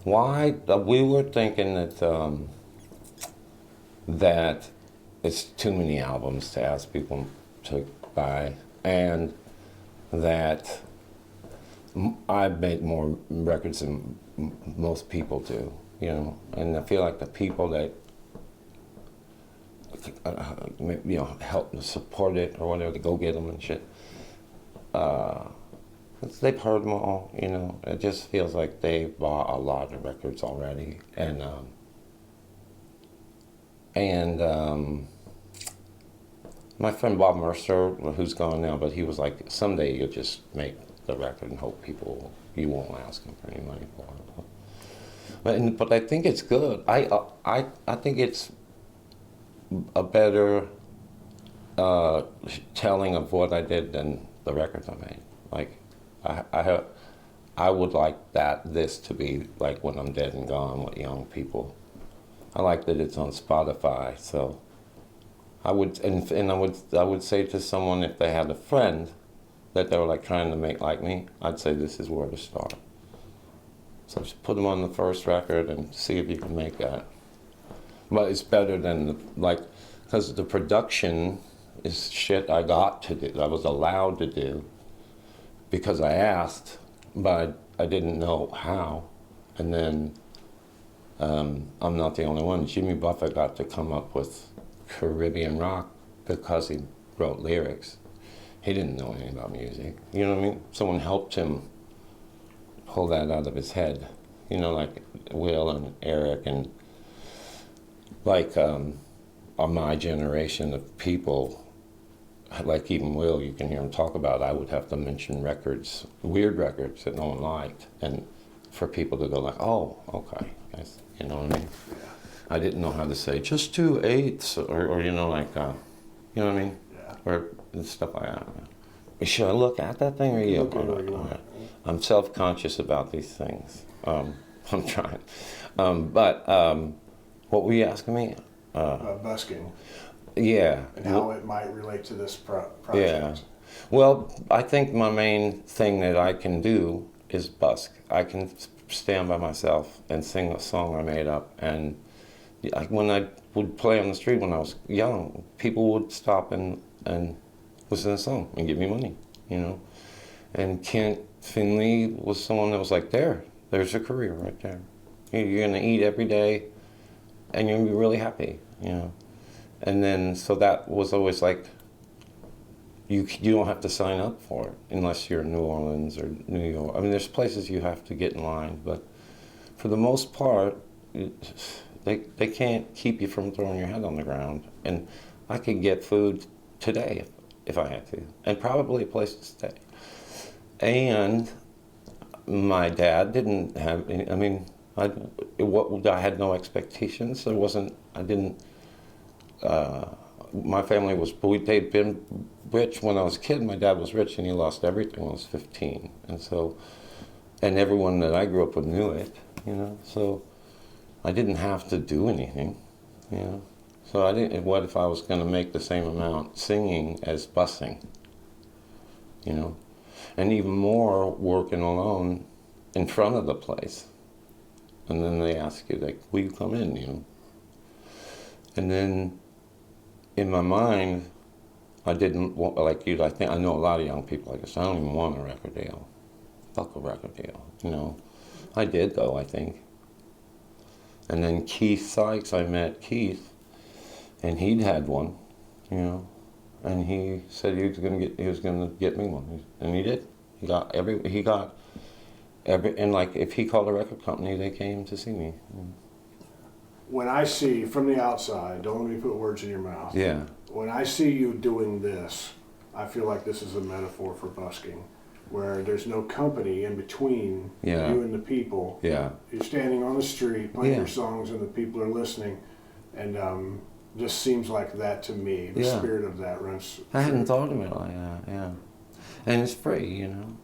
Why? We were thinking that it's too many albums to ask people to buy, and that I make more records than most people do, you know. And I feel like the people that help support it or whatever, to go get them and shit. They've heard them all, you know. It just feels like they've bought a lot of records already, and my friend Bob Mercer, who's gone now, but he was like, someday you'll just make the record and hope you won't ask them for any money for it. But I think it's good. I think it's a better telling of what I did than the records I made. Like, I would like this to be like when I'm dead and gone with young people. I like that it's on Spotify, so I would say to someone, if they had a friend that they were like trying to make like me, I'd say this is where to start. So just put them on the first record and see if you can make that. But it's better than because the production is shit I got to do, I was allowed to do because I asked, but I didn't know how. And then I'm not the only one. Jimmy Buffett got to come up with Caribbean rock because he wrote lyrics. He didn't know anything about music. You know what I mean? Someone helped him pull that out of his head. You know, like Will and Eric and like my generation of people, like even Will, you can hear him talk about, I would have to mention records, weird records that no one liked, and for people to go like, oh, okay, guys, you know what I mean? I didn't know how to say just 2/8, or you know, like, you know what I mean? Yeah. Or stuff like that. Should I look at that thing, or you? I'm self-conscious about these things. I'm trying. What were you asking me? Busking. Yeah. And how it might relate to this project. Yeah. Well, I think my main thing that I can do is busk. I can stand by myself and sing a song I made up. And when I would play on the street when I was young, people would stop and listen to the song and give me money, you know. And Kent Finley was someone that was like, there's a career right there. You're gonna eat every day and you're gonna be really happy, you know. And then, so that was always like, you don't have to sign up for it unless you're in New Orleans or New York. I mean, there's places you have to get in line, but for the most part, they can't keep you from throwing your head on the ground. And I could get food today if I had to, and probably a place to stay. And my dad didn't have any, I mean, I had no expectations. There wasn't, my family they'd been rich when I was a kid. My dad was rich and he lost everything when I was 15. And so, and everyone that I grew up with knew it, you know, so I didn't have to do anything, you know. So what if I was gonna make the same amount singing as busing, you know? And even more working alone in front of the place. And then they ask you, like, will you come in, you know? And then in my mind, I didn't want, like you, I know a lot of young people like this, I don't even want a record deal. Fuck a record deal, you know? I did though, I think. And then Keith Sykes, I met Keith, and he'd had one, you know? And he said he was gonna get me one, and he did. And like, if he called a record company, they came to see me. When I see, from the outside, don't let me put words in your mouth. Yeah. When I see you doing this, I feel like this is a metaphor for busking, where there's no company in between you and the people. Yeah. You're standing on the street, playing your songs, and the people are listening. And just seems like that to me. The spirit of that runs. I hadn't thought of it like that, yeah. And it's free, you know.